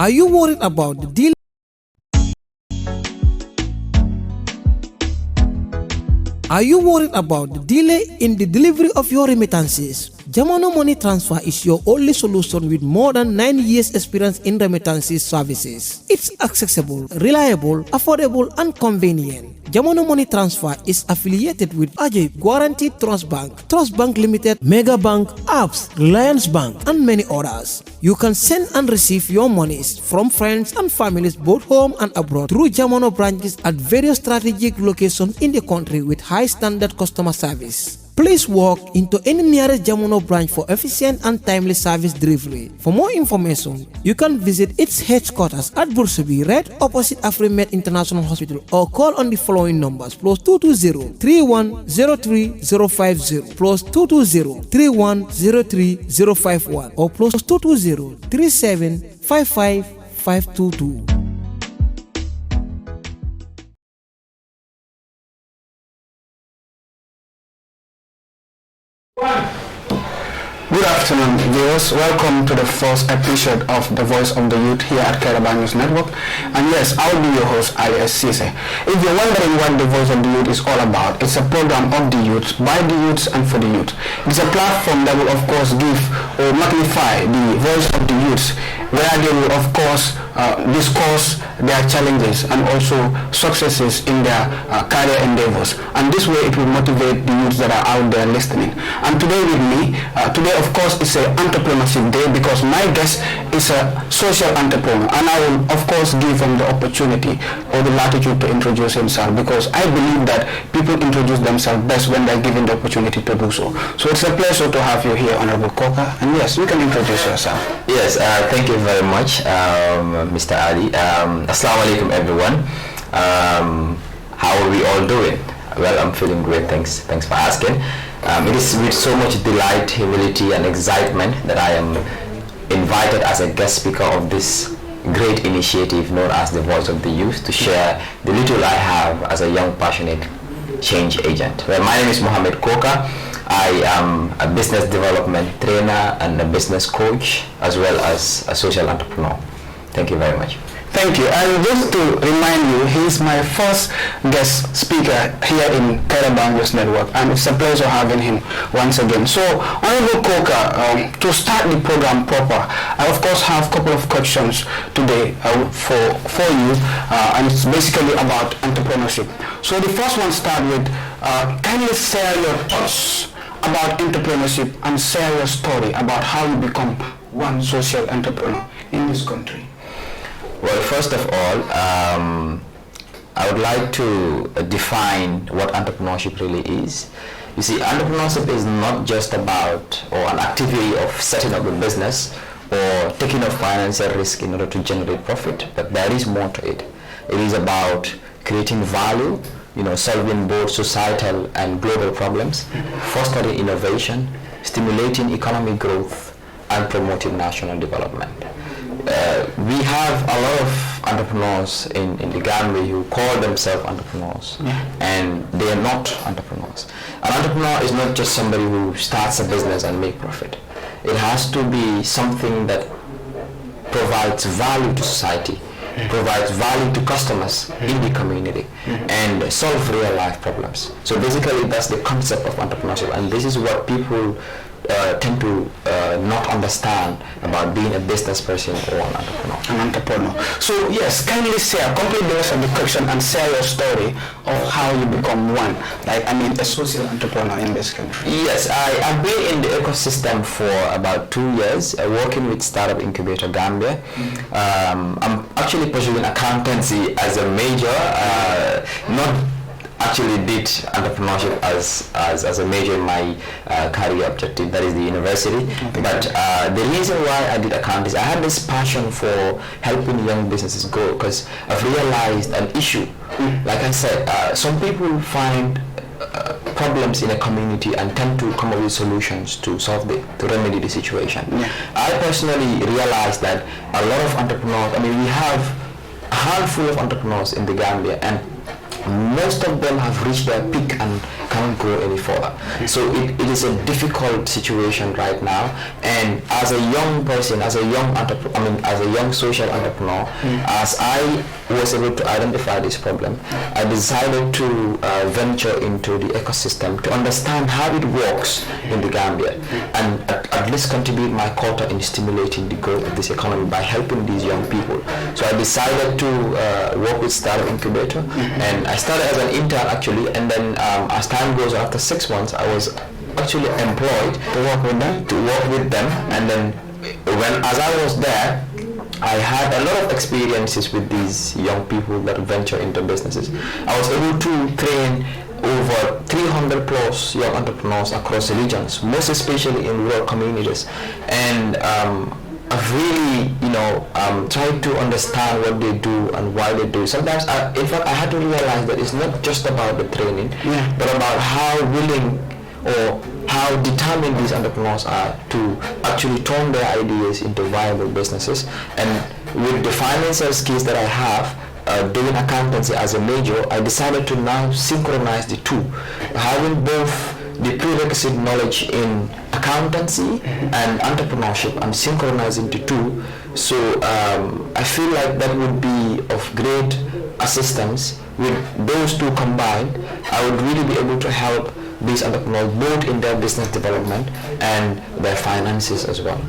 Are you worried about the deal? Are you worried about the delay in the delivery of your remittances? Jamono Money Transfer is your only solution with more than 9 years experience in remittances services. It's accessible, reliable, affordable, and convenient. Jamono Money Transfer is affiliated with Ajay Guaranteed Trust Bank Limited, Mega Bank, Apps, Reliance Bank, and many others. You can send and receive your monies from friends and families both home and abroad through Jamono branches at various strategic locations in the country with high standard customer service. Please walk into any nearest Jamono branch for efficient and timely service delivery. For more information, you can visit its headquarters at Bursabi, right opposite Afrimed International Hospital, or call on the following numbers: +220 3103 050, +220 3103 051, or +220 3755 522. Good afternoon, viewers. Welcome to the first episode of The Voice of the Youth here at Kairaba News Network. And yes, I'll be your host, Ali Sise. If you're wondering what The Voice of the Youth is all about, it's a program of the youth, by the youths, and for the youth. It's a platform that will, of course, give or magnify the voice of the youths, where they will, of course, discuss their challenges and also successes in their career endeavors. And this way it will motivate the youths that are out there listening. And today with me, today of course is an entrepreneurship day, because my guest is a social entrepreneur, and I will of course give him the opportunity or the latitude to introduce himself, because I believe that people introduce themselves best when they're given the opportunity to do so. So it's a pleasure to have you here, Honorable Koka, and yes, you can introduce yourself. Yes, thank you very much, Mr. Ali. Assalamu alaikum, everyone. How are we all doing? Well, I'm feeling great. Thanks for asking. It is with so much delight, humility, and excitement that I am invited as a guest speaker of this great initiative known as the Voice of the Youth, to share the little I have as a young, passionate change agent. Well, my name is Mohammed Koka. I am a business development trainer and a business coach, as well as a social entrepreneur. Thank you very much. Thank you. And just to remind you, he's my first guest speaker here in Kairaba News Network, and it's a pleasure having him once again. So, Honorable Koka, to start the program proper, I of course have a couple of questions today for you, and it's basically about entrepreneurship. So the first one start with, can you share your thoughts about entrepreneurship and share your story about how you become one social entrepreneur in this country? Well, first of all, I would like to define what entrepreneurship really is. You see, entrepreneurship is not just about or an activity of setting up a business or taking a financial risk in order to generate profit, but there is more to it. It is about creating value, solving both societal and global problems, fostering innovation, stimulating economic growth, and promoting national development. We have a lot of entrepreneurs in the Gambia who call themselves entrepreneurs, and they are not entrepreneurs. An entrepreneur is not just somebody who starts a business and make profit. It has to be something that provides value to society, provides value to customers in the community, and solve real life problems. So basically that's the concept of entrepreneurship, and this is what people tend to not understand about being a business person or an entrepreneur. An entrepreneur. So yes, kindly share, complete the rest of the question and share your story of how you become one, a social entrepreneur in this country. Yes, I've been in the ecosystem for about 2 years, working with Startup Incubator Gambia. I'm actually pursuing accountancy as a major, not actually did entrepreneurship as a major in my career objective, that is the university. Okay. But the reason why I did accounting is I had this passion for helping young businesses grow, because I've realized an issue. Like I said, some people find problems in a community and tend to come up with solutions to remedy the situation. I personally realized that a lot of entrepreneurs, we have a handful of entrepreneurs in the Gambia, and most of them have reached their peak and can't grow any further. So it is a difficult situation right now. And as a young person, as a young as a young social entrepreneur, as I was able to identify this problem, I decided to venture into the ecosystem to understand how it works in the Gambia, and at least contribute my quota in stimulating the growth of this economy by helping these young people. So I decided to work with Startup Incubator, and I started as an intern actually, and then as time goes, after 6 months, I was actually employed to work with them, and then as I was there, I had a lot of experiences with these young people that venture into businesses. I was able to train over 300 plus young entrepreneurs across the regions, most especially in rural communities, and I've really, tried to understand what they do and why they do. Sometimes, in fact, I had to realize that it's not just about the training, but about how willing or how determined these entrepreneurs are to actually turn their ideas into viable businesses. And with the financial skills that I have, doing accountancy as a major, I decided to now synchronize the two, having both the prerequisite knowledge in accountancy and entrepreneurship, and synchronizing the two. So I feel like that would be of great assistance. With those two combined, I would really be able to help these entrepreneurs both in their business development and their finances as well.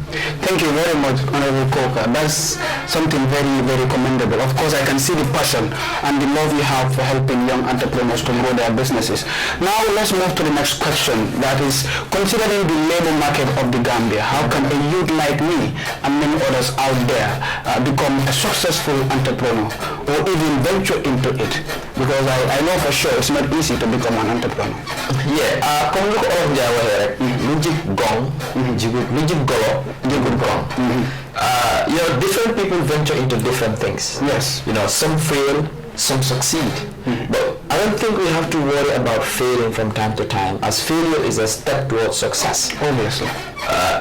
Thank you very much, Honorable Coker. That's something very, very commendable. Of course, I can see the passion and the love you have for helping young entrepreneurs to grow their businesses. Now, let's move to the next question. That is, considering the labor market of the Gambia, how can a youth like me and many others out there become a successful entrepreneur or even venture into it? Because I know for sure it's not easy to become an entrepreneur. Comme lu ko olof Njaay waxee rek, lu jig gong, lu jig golo, jigul gong. Different people venture into different things. Yes. Some fail, some succeed. But I don't think we have to worry about failing from time to time, as failure is a step towards success. Obviously.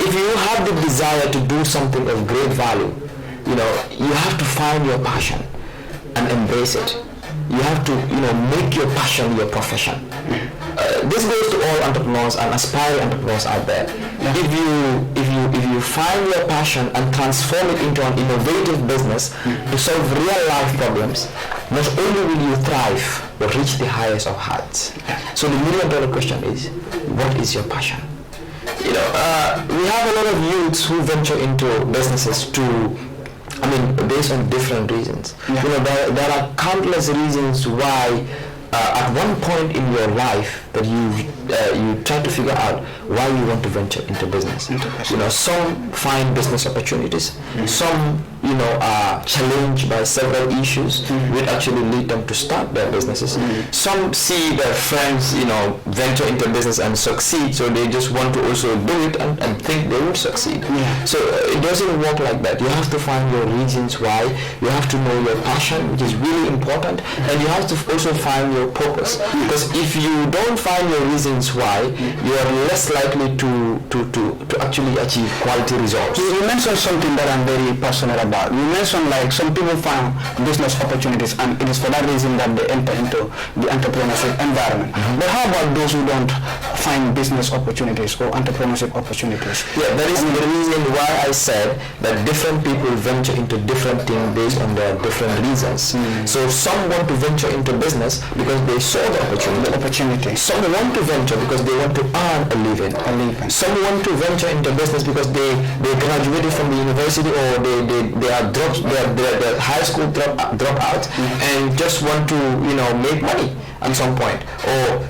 If you have the desire to do something of great value, you have to find your passion and embrace it. You have to, make your passion your profession. This goes to all entrepreneurs and aspiring entrepreneurs out there. If you find your passion and transform it into an innovative business to solve real life problems, not only will you thrive but reach the highest of heights. So the $1 million question is, what is your passion? We have a lot of youths who venture into businesses based on different reasons. There are countless reasons why at one point in your life that you try to figure out why you want to venture into business. Some find business opportunities. Some are challenged by several issues which actually lead them to start their businesses. Some see their friends venture into business and succeed, so they just want to also do it and think they would succeed. So it doesn't work like that. You have to find your reasons why. You have to know your passion, which is really important, and you have to also find your purpose, because if you don't find your reasons why, you are less likely to actually achieve quality results. You mentioned something that I'm very passionate about. You mentioned like some people find business opportunities, and it is for that reason that they enter into the entrepreneurship environment. But how about those who don't find business opportunities or entrepreneurship opportunities? That is the reason why I said that different people venture into different things based on their different reasons. So some want to venture into business because they saw the opportunity. Some want to venture because they want to earn a living. Some want to venture into business because they graduated from the university, or they are high school dropouts and just want to make money at some point, or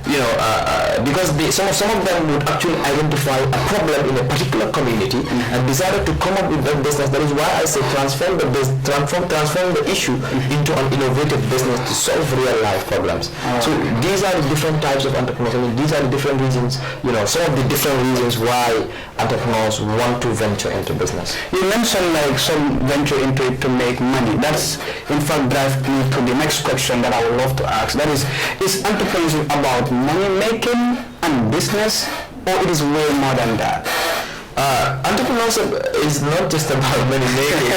because some of them would actually identify a problem in a particular community and decided to come up with that business. That is why I say transform the issue into an innovative business to solve real life problems. So these are the different types of entrepreneurs. These are the different reasons, some of the different reasons why entrepreneurs want to venture into business. You mentioned like some venture into it to make money. That's in fact drives me to the next question that I would love to ask. That is entrepreneurship about money making and business, or it is way more than that? Entrepreneurship is not just about money making.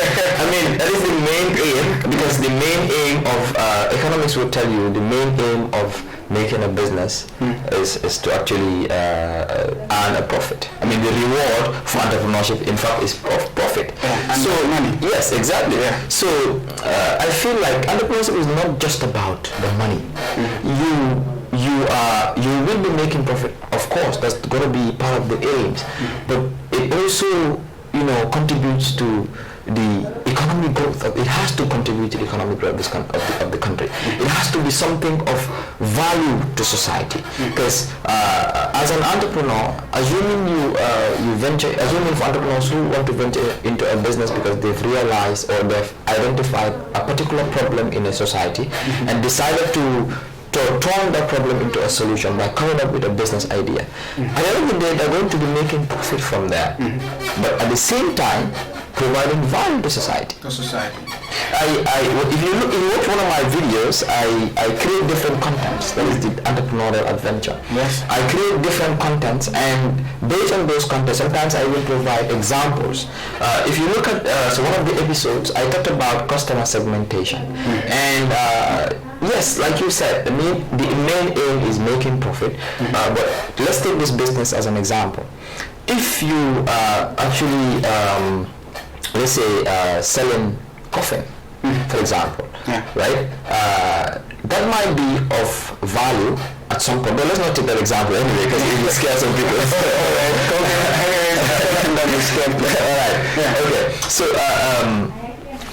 That is the main aim, because the main aim of economic economics will tell you the main aim of making a business is to actually earn a profit. I mean, the reward for entrepreneurship, in fact, is profit. And so money. Yes, exactly. Yeah. So I feel like entrepreneurship is not just about the money. You will be making profit, of course. That's going to be part of the aims, but it also contributes to the economic growth. It has to contribute to the economic growth of the country. It has to be something of value to society. Because as an entrepreneur, assuming for entrepreneurs who want to venture into a business because they've realized or they've identified a particular problem in a society and decided to turn that problem into a solution by coming up with a business idea. At the end of the day, they're going to be making profit from there, but at the same time, providing value to society. To society. If you watch one of my videos, I create different contents. That is the entrepreneurial adventure. Yes. I create different contents, and based on those contents, sometimes I will provide examples. If you look at one of the episodes, I talked about customer segmentation, and yes, like you said, the main aim is making profit. But let's take this business as an example. If you actually let's say selling coffin, for example, right? That might be of value at some point, but let's not take that example anyway because it will scare some people. Alright, okay. So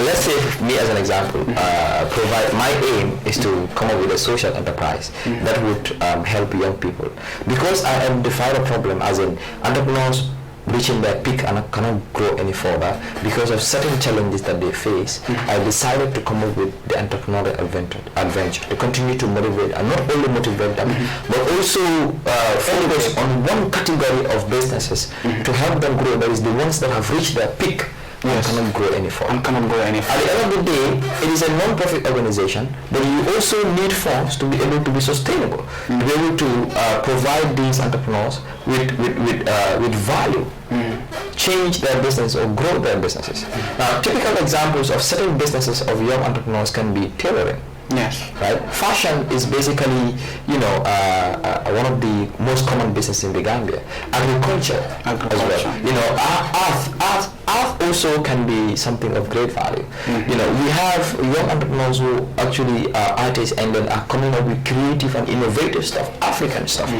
let's say me as an example, my aim is to come up with a social enterprise that would help young people, because I identified a problem as in entrepreneurs reaching their peak and cannot grow any further because of certain challenges that they face. I decided to come up with the entrepreneurial adventure to continue to motivate, and not only motivate them, but also focus on one category of businesses to help them grow. That is the ones that have reached their peak and cannot grow any further. And cannot grow any further. At the end of the day, it is a non-profit organization, but you also need funds to be able to be sustainable, to be able to provide these entrepreneurs with value, change their business or grow their businesses. Now, typical examples of certain businesses of young entrepreneurs can be tailoring. Yes. Right. Fashion is basically, one of the most common businesses in the Gambia. Agriculture as well. Art also can be something of great value. We have young entrepreneurs who actually are artists and then are coming up with creative and innovative stuff, African stuff.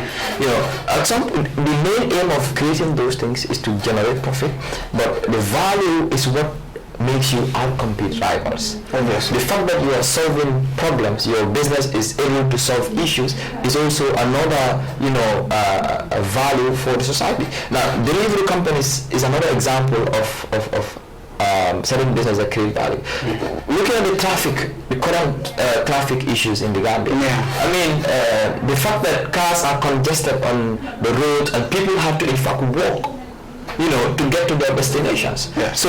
At some point, the main aim of creating those things is to generate profit, but the value is what makes you outcompete rivals. Obviously. The fact that you are solving problems, your business is able to solve issues, is also another, a value for the society. Now, delivery companies is another example of certain businesses that create value. Looking at the current traffic issues in the Gambia. I mean, the fact that cars are congested on the road and people have to in fact walk to get to their destinations. So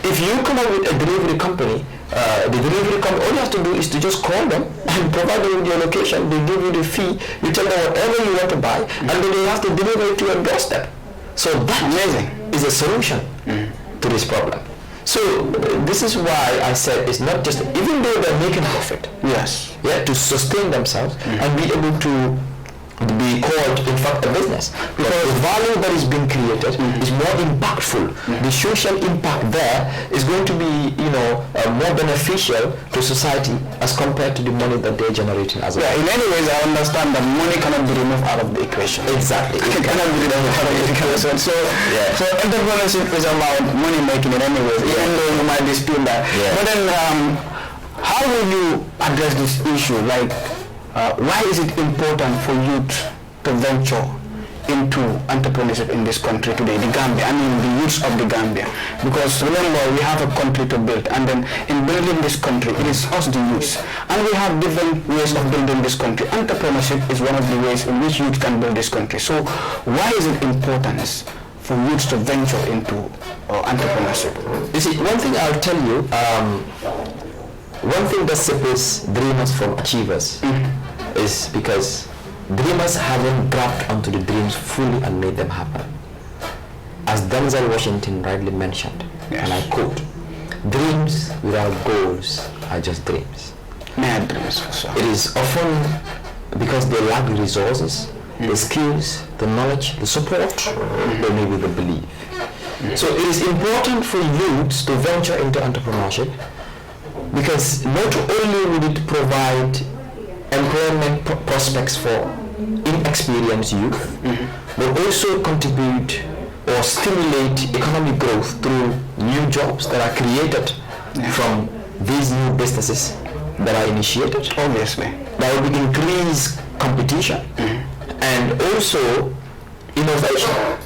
if you come up with a delivery company, the delivery company, all you have to do is to just call them and provide them with your location. They give you the fee, you tell them whatever you want to buy, and then they have to deliver it to your doorstep. So that is a solution to this problem. So this is why I said it's not just, even though they're making profit, to sustain themselves and be able to be called, in fact, a business, because the value that is being created is more impactful. The social impact there is going to be, more beneficial to society as compared to the money that they're generating as well. In any ways, I understand that money cannot be removed out of the equation. Exactly. It cannot be removed out of the equation. So entrepreneurship is about money making in any way, even though you might dispute that. But then, how will you address this issue? Like, why is it important for youth to venture into entrepreneurship in this country today, the Gambia, the youths of the Gambia? Because remember, we have a country to build, and then in building this country, it is us, the youths. And we have different ways of building this country. Entrepreneurship is one of the ways in which youth can build this country. So why is it important for youths to venture into entrepreneurship? You see, one thing I'll tell you, one thing that separates dreamers from achievers is because dreamers haven't grabbed onto the dreams fully and made them happen. As Denzel Washington rightly mentioned, and I quote, "Dreams without goals are just dreams." Mad dreams, for sure. It is often because they lack the resources, the skills, the knowledge, the support, or maybe the belief. So it is important for youths to venture into entrepreneurship because not only will it provide employment prospects for inexperienced youth, but also contribute or stimulate economic growth through new jobs that are created from these new businesses that are initiated. Obviously. There will be increased competition and also innovation.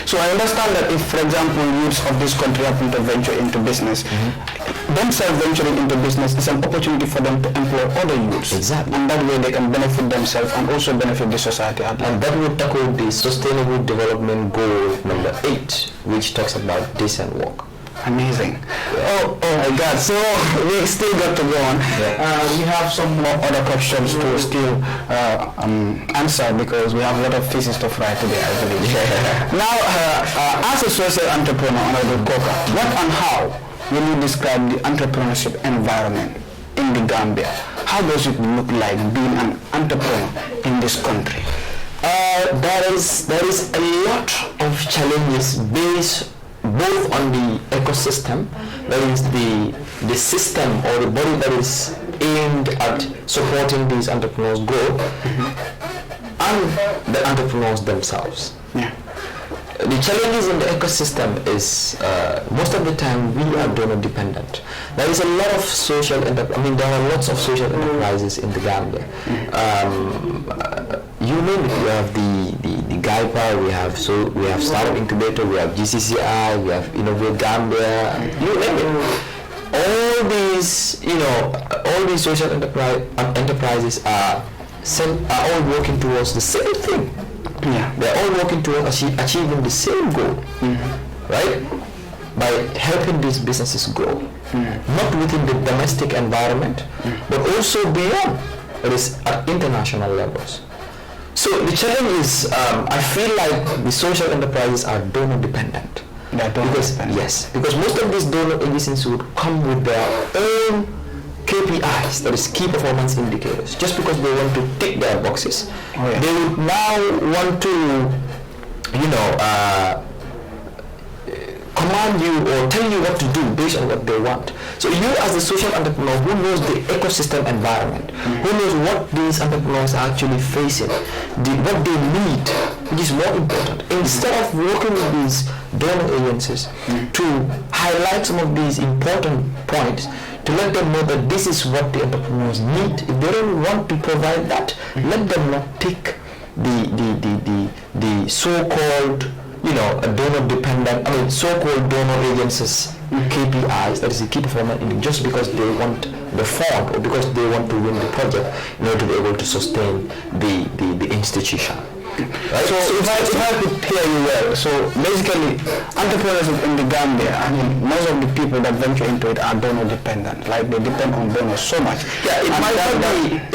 So I understand that if, for example, youths of this country happen to venture into business, themselves venturing into business is an opportunity for them to employ other youths. Exactly. And that way they can benefit themselves and also benefit the society at large. And that would tackle the Sustainable Development Goal number 8, which talks about decent work. Amazing. Oh my God. So we still got to go on. We have some more other questions to still answer because we have a lot of pieces to fry today, I believe. Now, as a social entrepreneur, Honorable Coker, what and how will you describe the entrepreneurship environment in the Gambia? How does it look like being an entrepreneur in this country? There is a lot of challenges based both on the ecosystem, that is the system or the body that is aimed at supporting these entrepreneurs grow, and the entrepreneurs themselves. Yeah. The challenges in the ecosystem is most of the time we are donor dependent. There is a lot of there are lots of social enterprises in the Gambia. You name it, we have the GAIPA, we have Startup Incubator, we have GCCI, we have Innovate Gambia, you name it. All these social enterprises are all working towards the same thing. Yeah. They're all working towards achieving the same goal, right? By helping these businesses grow, not within the domestic environment, but also beyond, that is at international levels. So the challenge is, I feel like the social enterprises are donor dependent. Yes, because most of these donor agencies would come with their own KPIs, that is key performance indicators, just because they want to tick their boxes. They would now want to, command you or tell you what to do based on what they want. So you as a social entrepreneur who knows the ecosystem environment, who knows what these entrepreneurs are actually facing, what they need, which is more important, instead of working with these donor agencies to highlight some of these important points, to let them know that this is what the entrepreneurs need. If they don't want to provide that, let them not pick the so-called so-called donor agencies KPIs, that is the key performance index, just because they want the fund or because they want to win the project in order to be able to sustain the institution. Right? So if I could hear you well, so basically entrepreneurs in the Gambia, most of the people that venture into it are donor dependent, like they depend on donors so much. Yeah, it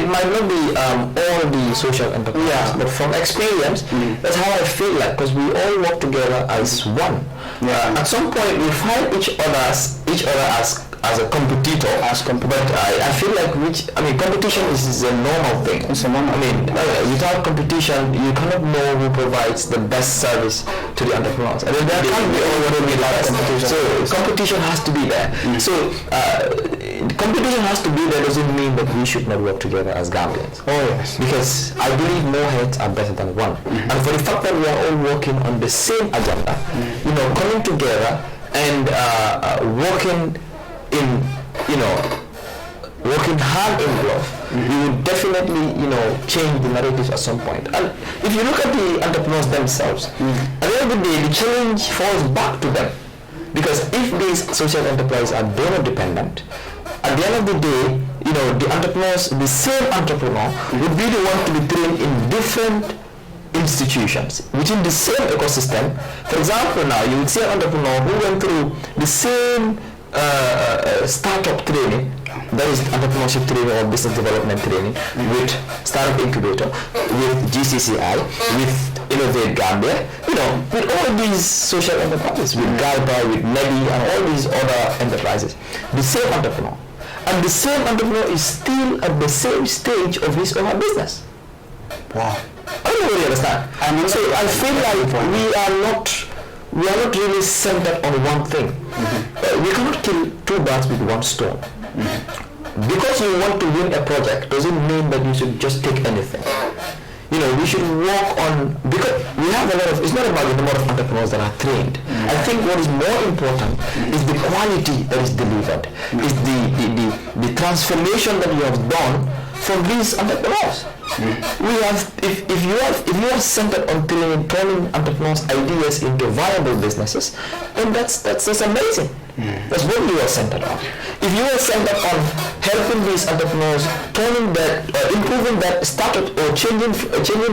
might not be all the social enterprises, but from experience, that's how I feel like, because we all work together as one. At some point we find each other as a competitor, but I feel like competition is a normal thing. It's a normal. Without competition, you cannot know who provides the best service to the entrepreneurs. And there can't be already competition. So competition has to be there. So competition has to be there doesn't mean that we should not work together as Gambians. Oh yes. Because I believe more heads are better than one. And for the fact that we are all working on the same agenda, coming together and working working hand in glove, we would definitely, change the narratives at some point. And if you look at the entrepreneurs themselves, at the end of the day, the challenge falls back to them. Because if these social enterprises are donor dependent, at the end of the day, the entrepreneurs, the same entrepreneur would be the one to be trained in different institutions within the same ecosystem. For example, now you would see an entrepreneur who went through the same startup training, that is entrepreneurship training or business development training, with Startup Incubator, with GCCI, with Innovate Gambia, with all these social enterprises, with GAIPA, with NEDI, and all these other enterprises, the same entrepreneur. and the same entrepreneur is still at the same stage of his or her business. Wow. I don't really understand. So I feel like we are not really centered on one thing. We cannot kill two birds with one stone. Because you want to win a project doesn't mean that you should just take anything. We should work on, because we have a lot of, it's not about the number of entrepreneurs that are trained. I think what is more important is the quality that is delivered, is the transformation that you have done from these entrepreneurs. We have, if you are centered on turning entrepreneurs' ideas into viable businesses, then that's amazing. That's what you are centered on. If you are centered on helping these entrepreneurs, turning that, improving that startup or changing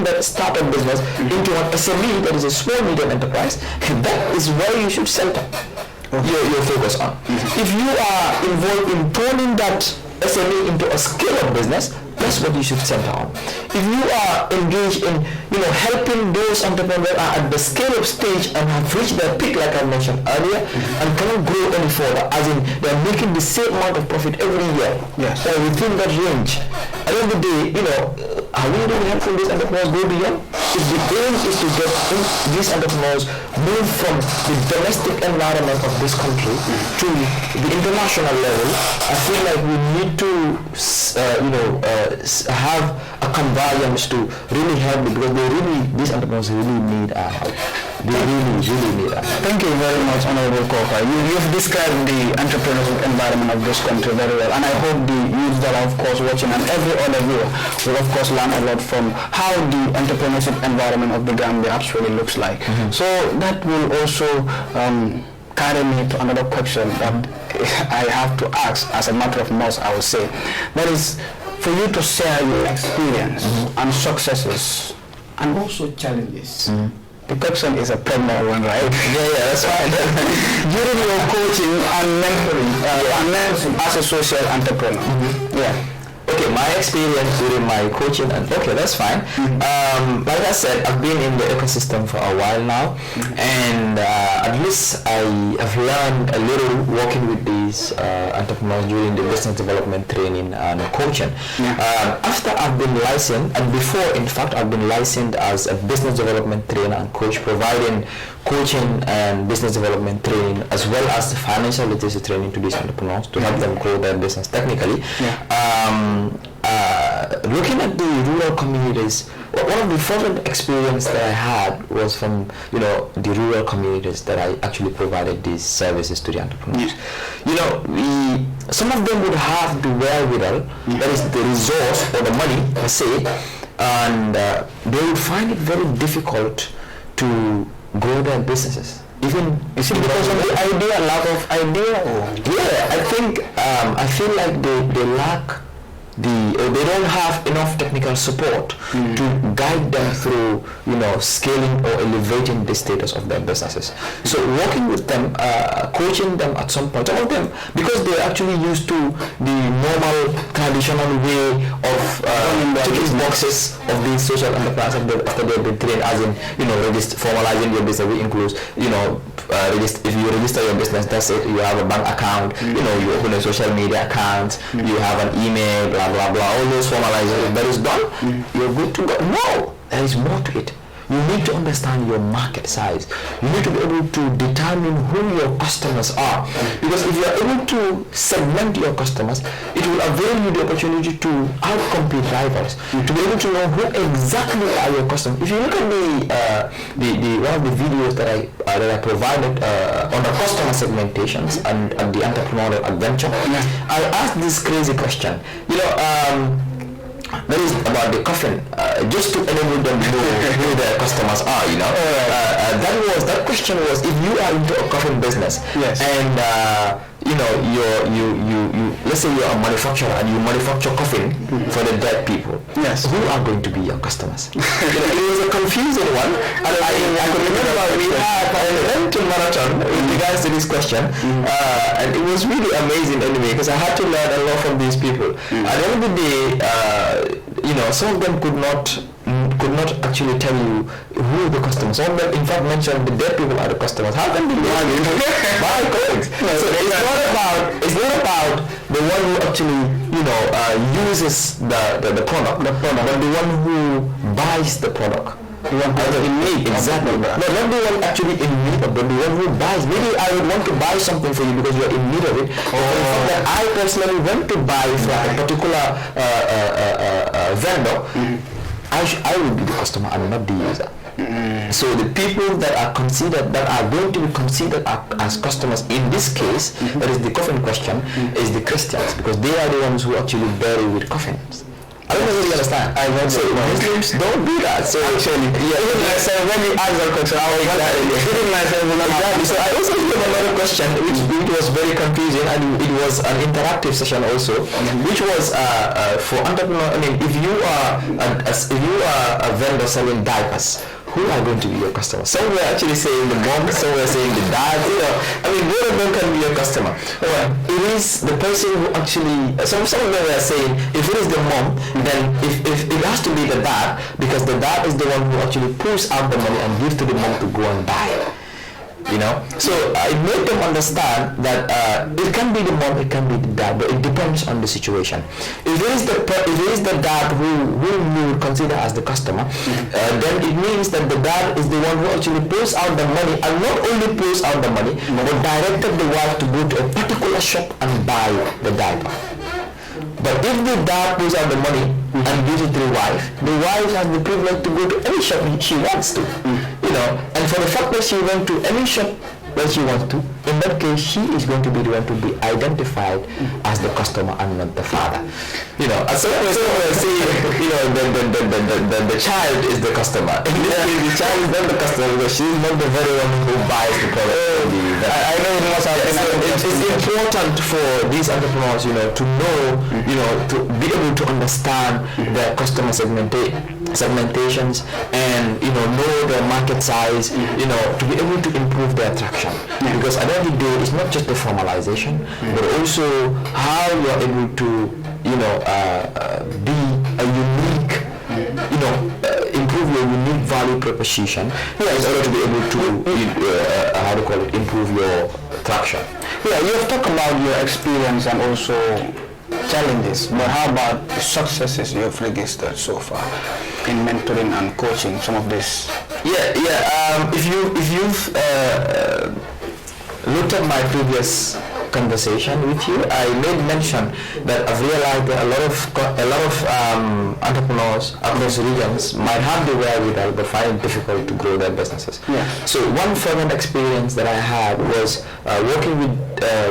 that startup business into an SME, that is a small medium enterprise, that is where you should center your focus on. If you are involved in turning that SME into a scale-up business, that's what you should center on. If you are engaged in, helping those entrepreneurs that are at the scale-up stage and have reached their peak, like I mentioned earlier, and cannot grow any further, as in they're making the same amount of profit every year, or within that range. At the end of the day, are we really helping these entrepreneurs go beyond? If the aim is to get these entrepreneurs move from the domestic environment of this country to the international level, I feel like we need to, have a convergence to really help, because these entrepreneurs really need our help. They really need our help. Thank you very much, Honorable Koka. You've described the entrepreneurial environment of this country very well, and I hope the youth that are of course watching and every other viewer will of course learn a lot from how the entrepreneurship environment of the Gambia actually looks like. So that will also carry me to another question that I have to ask as a matter of must, I would say. That is, for you to share your experience and successes and also challenges. The question is a pregnant one, right? Yeah, that's fine. During your coaching and mentoring as a social entrepreneur. Okay, my experience during my coaching, and okay, that's fine. Like I said, I've been in the ecosystem for a while now, and at least I have learned a little working with these entrepreneurs during the business development training and coaching. After I've been licensed, and before in fact I've been licensed as a business development trainer and coach, providing coaching and business development training as well as the financial literacy training to these entrepreneurs to help them grow their business technically. Looking at the rural communities, one of the first experience that I had was from the rural communities that I actually provided these services to the entrepreneurs. Some of them would have the wherewithal, that is the resource or the money per se, and they would find it very difficult to grow their businesses. Even is it because of the lack of idea, or? I feel like they lack they don't have enough technical support to guide them through scaling or elevating the status of their businesses. So working with them, coaching them at some point, some of them, because they're actually used to the normal traditional way of ticking boxes of these social enterprises after they've been trained, as in formalizing your business, which includes if you register your business, that's it. You have a bank account, you open a social media account, you have an email, blah blah blah, all those formalization that is done, you're good to go. No, there is more to it. You need to understand your market size. You need to be able to determine who your customers are, because if you are able to segment your customers, it will avail you the opportunity to outcompete rivals, to be able to know who exactly are your customers. If you look at the one of the videos that I provided on the customer segmentations and the entrepreneurial adventure, I asked this crazy question. That is about the coffin, just to enable them to know who their customers are. That question was, if you are into a coffin business, and let's say you're a manufacturer and you manufacture coffin for the dead people, who are going to be your customers? It was a confusing one, and I could remember we had an event marathon with regards to this question, and it was really amazing anyway, because I had to learn a lot from these people. At the end of the day, some of them could could not actually tell you who the customers. Some of them, in fact, mentioned the dead people are the customers. How can they buy colleagues? So it's not about the one who actually, uses the product, but the one who buys the product. The one who in need. Exactly. No, not the one actually in need of, but the one who buys. Maybe I would want to buy something for you because you're in need of it. Or the fact that I personally went to buy from a particular vendor, I will be the customer and not the user. So the people that are going to be considered as customers in this case, that is the coffin question, is the Christians, because they are the ones who actually bury with coffins. I don't really understand. So Muslims don't do that. So actually, even myself, when you ask that question, I was even myself will not exactly. So I also gave another question, which was very confusing, and it was an interactive session also, which was for entrepreneur. I mean, if you are a vendor selling diapers, who are going to be your customers? Some were actually saying the mom, some were saying the dad. I mean, both of them can be your customer. It is the person who actually. Some of them were saying, if it is the mom, then if it has to be the dad, because the dad is the one who actually pulls out the money and gives to the mom to go and buy. So it made them understand that it can be the mom, it can be the dad, but it depends on the situation. If it is the dad who you would consider as the customer, then it means that the dad is the one who actually pulls out the money, and not only pulls out the money, but directed the wife to go to a particular shop and buy the diaper. But if the dad pulls out the money and gives it to the wife has the privilege to go to any shop she wants to. And for the fact that she went to any shop that she wants to, in that case, she is going to be the one to be identified as the customer and not the father. As someone was saying, the child is the customer. In this case, the child is not the customer because she is not the very one who buys the product. I know it must happen. It's important for these entrepreneurs, to know, to be able to understand their customer segmentations and know their market size, to be able to improve their traction. Because at the end of the day, it's not just the formalization, but also how you are able to be a unique, improve your unique value proposition in order to be able to improve your traction. Yeah, you have talked about your experience and also challenges, but how about the successes you have registered so far in mentoring and coaching some of this? If you've looked at my previous conversation with you, I made mention that I've realized that a lot of entrepreneurs across regions might have the wherewithal but find it difficult to grow their businesses. So one further experience that I had was working with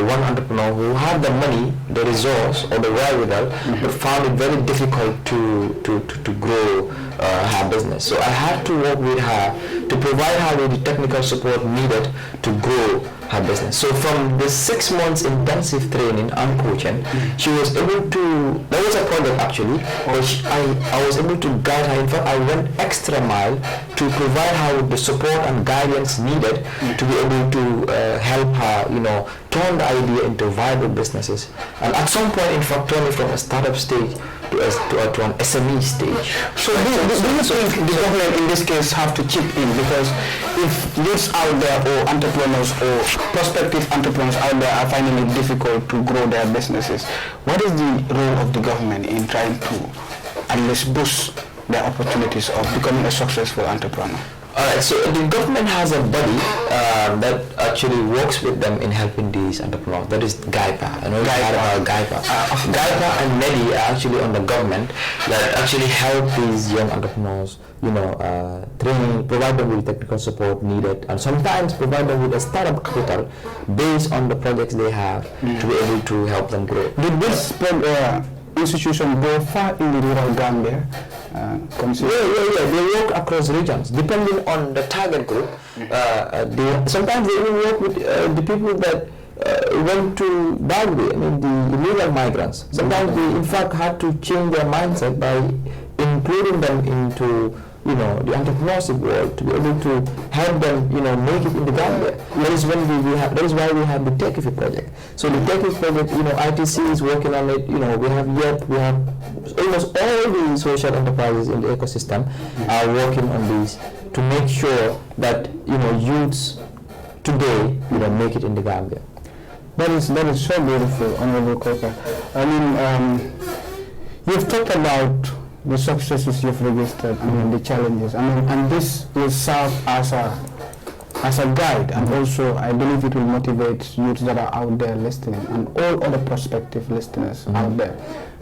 one entrepreneur who had the money, the resource or the wherewithal, but found it very difficult to grow her business. So I had to work with her to provide her with the technical support needed to grow her business. So from the 6 months intensive training and coaching, she was able to, that was a project actually, but I was able to guide her. In fact, I went extra mile to provide her with the support and guidance needed to be able to help her, turn the idea into viable businesses. And at some point, in fact, turn it from a startup stage to an SME stage. So do you think the government in this case have to chip in? Because if youths out there or entrepreneurs or prospective entrepreneurs out there are finding it difficult to grow their businesses, what is the role of the government in trying to at least boost their opportunities of becoming a successful entrepreneur? Alright, so the government has a body that actually works with them in helping these entrepreneurs. That is GAIPA. I know GAIPA. GAIPA and MEDI are actually on the government that actually help these young entrepreneurs, training, provide them with technical support needed, and sometimes provide them with a startup capital based on the projects they have to be able to help them grow. Did this institution go far in the rural Gambia? They work across regions depending on the target group. Sometimes they even work with the people that went to Baghdad, the illegal migrants. Sometimes they in fact had to change their mindset by including them into the entrepreneurship world, to be able to help them, make it in the Gambia. That is when that is why we have the TechIFI project. So the TechIFI project, ITC is working on it. We have almost all the social enterprises in the ecosystem are working on these to make sure that youths today make it in the Gambia. That is so beautiful, Honorable Coker. I mean, you've talked about the successes you've registered, the challenges. And this will serve as a guide, and also I believe it will motivate youths that are out there listening and all other prospective listeners out there.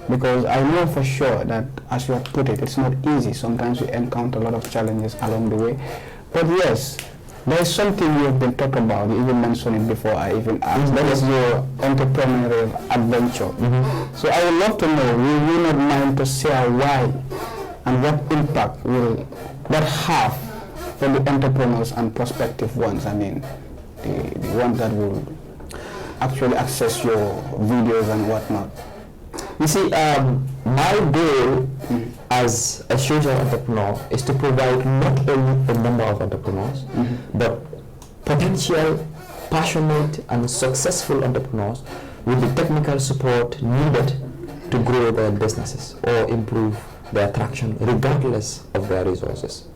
Because I know for sure that, as you have put it, it's not easy. Sometimes we encounter a lot of challenges along the way. But yes, there is something you have been talking about. You even mentioned it before I even asked. That is your entrepreneurial adventure. So I would love to know, will you not mind to share why and what impact will that have for the entrepreneurs and prospective ones? I mean, the ones that will actually access your videos and whatnot. You see, my goal as a social entrepreneur is to provide not only a number of entrepreneurs, but potential, passionate, and successful entrepreneurs with the technical support needed to grow their businesses or improve their traction, regardless of their resources.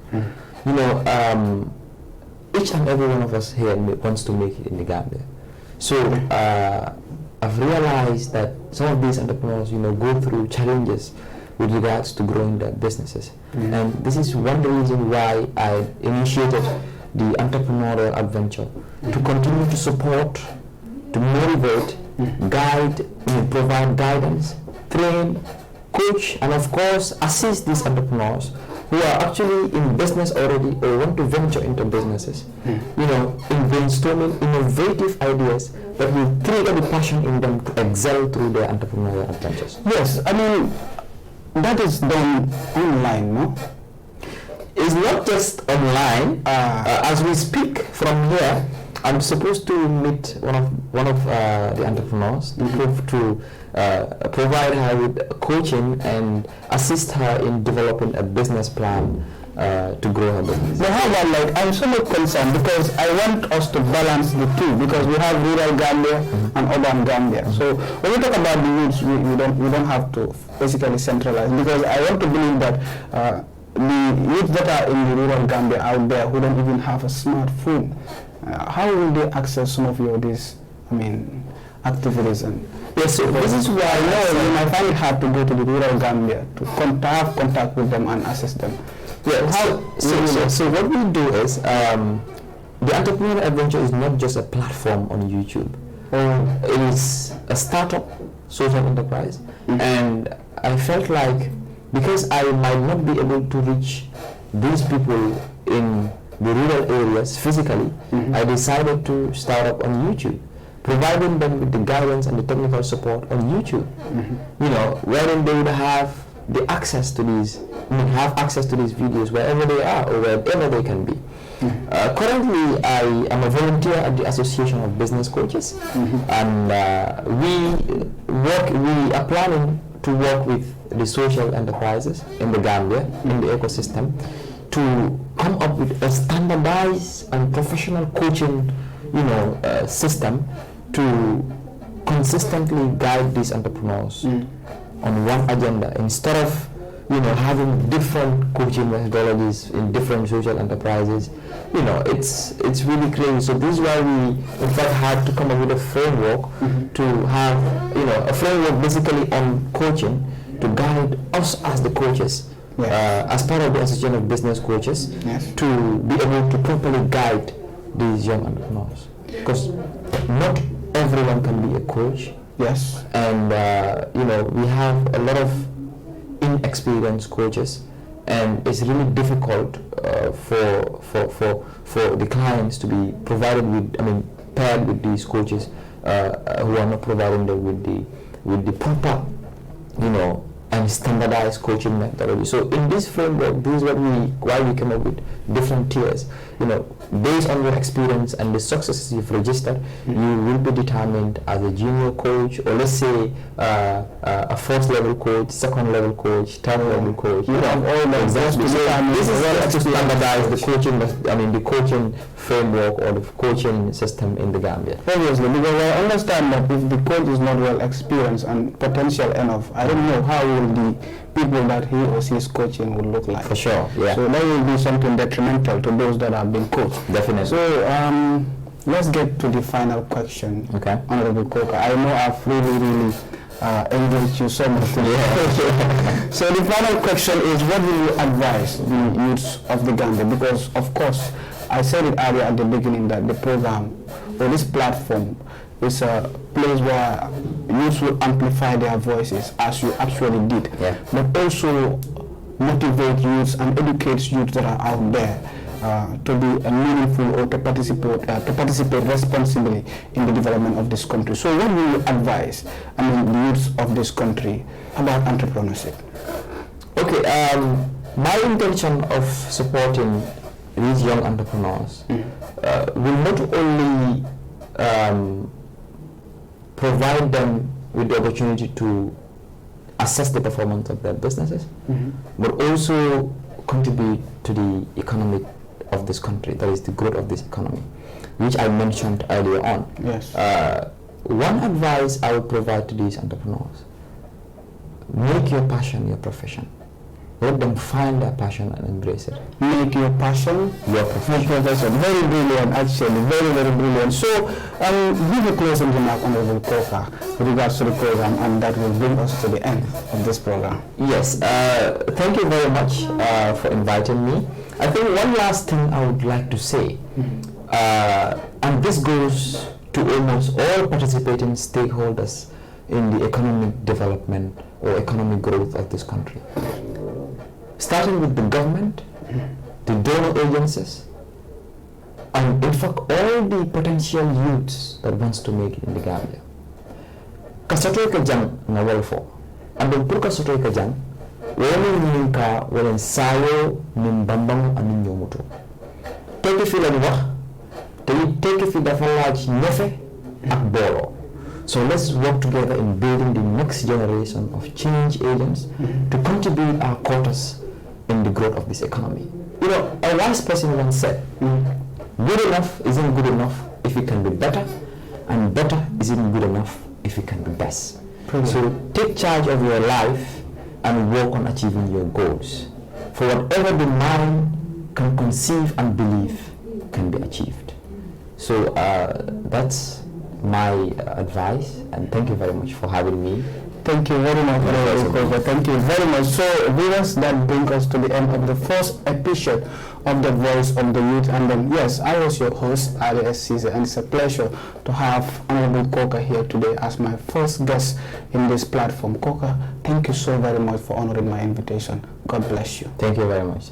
Each and every one of us here wants to make it in the Gambia. So I've realized that some of these entrepreneurs, go through challenges with regards to growing their businesses. And this is one reason why I initiated the entrepreneurial adventure, to continue to support, to motivate, guide, provide guidance, train, coach, and of course assist these entrepreneurs who are actually in business already or want to venture into businesses, in brainstorming innovative ideas that will trigger the passion in them to excel through their entrepreneurial adventures. Yes, I mean, that is done online, no? It's not just online. As we speak from here, I'm supposed to meet one of the entrepreneurs to provide her with coaching and assist her in developing a business plan to grow her business. But how about, I'm somewhat concerned because I want us to balance the two, because we have rural Gambia and urban Gambia. So when we talk about the youths, we don't have to basically centralize, because I want to believe that the youth that are in the rural Gambia out there who don't even have a smartphone, how will they access some of these activities? And yes, so this is why I find it hard to go to the rural Gambia to have contact with them and assist them. Yeah, so what we do is, the Entrepreneurial Adventure is not just a platform on YouTube. It is a startup social enterprise, and I felt like, because I might not be able to reach these people in the rural areas physically, I decided to start up on YouTube, providing them with the guidance and the technical support on YouTube, wherein they would have the access to these, videos wherever they are or wherever they can be. Currently, I am a volunteer at the Association of Business Coaches, and we are planning to work with the social enterprises in the Gambia, in the ecosystem, to come up with a standardized and professional coaching, system to consistently guide these entrepreneurs on one agenda, instead of having different coaching methodologies in different social enterprises. It's really crazy. So this is why we in fact had to come up with a framework to have a framework basically on coaching to guide us as the coaches, as part of the Association of Business Coaches, to be able to properly guide these young entrepreneurs, because not everyone can be a coach. Yes. And we have a lot of inexperienced coaches, and it's really difficult for the clients to be provided with, paired with these coaches who are not providing them with the proper and standardized coaching methodology. So in this framework, this is why we came up with different tiers. Based on your experience and the successes you've registered, you will be determined as a junior coach, or let's say a first level coach, second level coach, third level coach. All the exactly. So this is to standardize the coaching. The coaching framework or the coaching system in the Gambia. Obviously, because I understand that if the coach is not well experienced and potential enough, I don't know how will the people that he or she is coaching will look like. For sure, yeah. So that will be something detrimental to those that have been coached. Definitely. So let's get to the final question. Okay. Honorable Coker, I know I've really engaged you so much. Yeah. So the final question is, what will you advise the youths of the Gambia? Because of course, I said it earlier at the beginning that the program or this platform is a place where youths will amplify their voices, as you actually did, but also motivate youths and educate youths that are out there to be a meaningful or to participate responsibly in the development of this country. So what will you advise the youths of this country about entrepreneurship? Okay, my intention of supporting these young entrepreneurs will not only provide them with the opportunity to assess the performance of their businesses, but also contribute to the economic of this country, that is the growth of this economy, which I mentioned earlier on. Yes. One advice I would provide to these entrepreneurs: make your passion your profession. Let them find their passion and embrace it. Make your passion your profession. Very brilliant, actually. Very, very brilliant. So, give a closing remark, Honorable Coker, with regards to the program, and that will bring us to the end of this program. Yes. Thank you very much for inviting me. I think one last thing I would like to say, and this goes to almost all participating stakeholders in the economic development or economic growth of this country. Starting with the government, the donor agencies, and in fact all the potential youths that wants to make it in the Gambia. Kasatoy ka jang na welfo. Andong pur kasatoy ka jang, wala ninka wala sayo nin bambang anin yomuto. Take fi lan wax, take fi dafa laaj ñefe ak bolo. So let's work together in building the next generation of change agents to contribute our quotas in the growth of this economy. A wise person once said, good enough isn't good enough if it can be better, and better isn't good enough if it can be best. So take charge of your life and work on achieving your goals. For whatever the mind can conceive and believe can be achieved. So that's my advice, and thank you very much for having me. Thank you very much, thank you very much. So, viewers, that brings us to the end of the first episode of The Voice of the Youth. And then, yes, I was your host, Alias Caesar, and it's a pleasure to have Honorable Coker here today as my first guest in this platform. Coker, thank you so very much for honoring my invitation. God bless you. Thank you very much.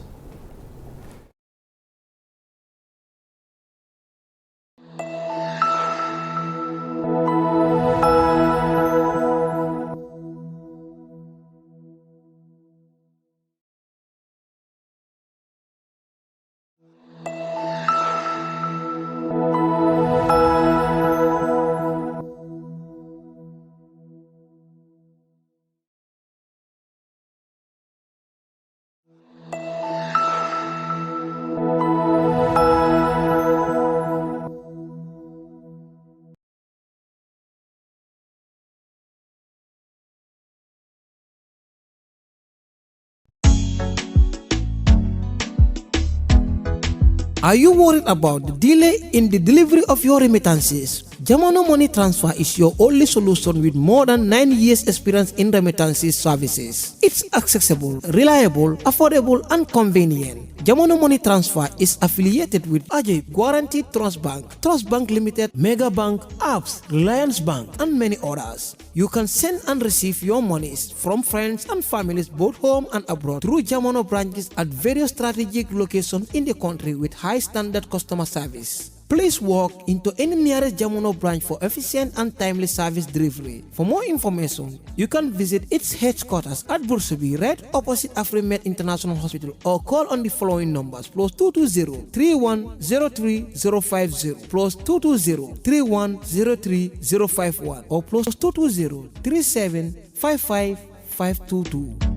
Are you worried about the delay in the delivery of your remittances? Jamano Money Transfer is your only solution with more than 9 years experience in remittances services. It's accessible, reliable, affordable, and convenient. Jamano Money Transfer is affiliated with Ajay Guaranteed Trust Bank Limited, Mega Bank, Apps, Reliance Bank, and many others. You can send and receive your monies from friends and families both home and abroad through Jamano branches at various strategic locations in the country with high standard customer service. Please walk into any nearest Jamono branch for efficient and timely service delivery. For more information, you can visit its headquarters at Bursabi, right opposite AfriMed International Hospital, or call on the following numbers: +220 3103 050, +220 3103 051, or +220 3755 522.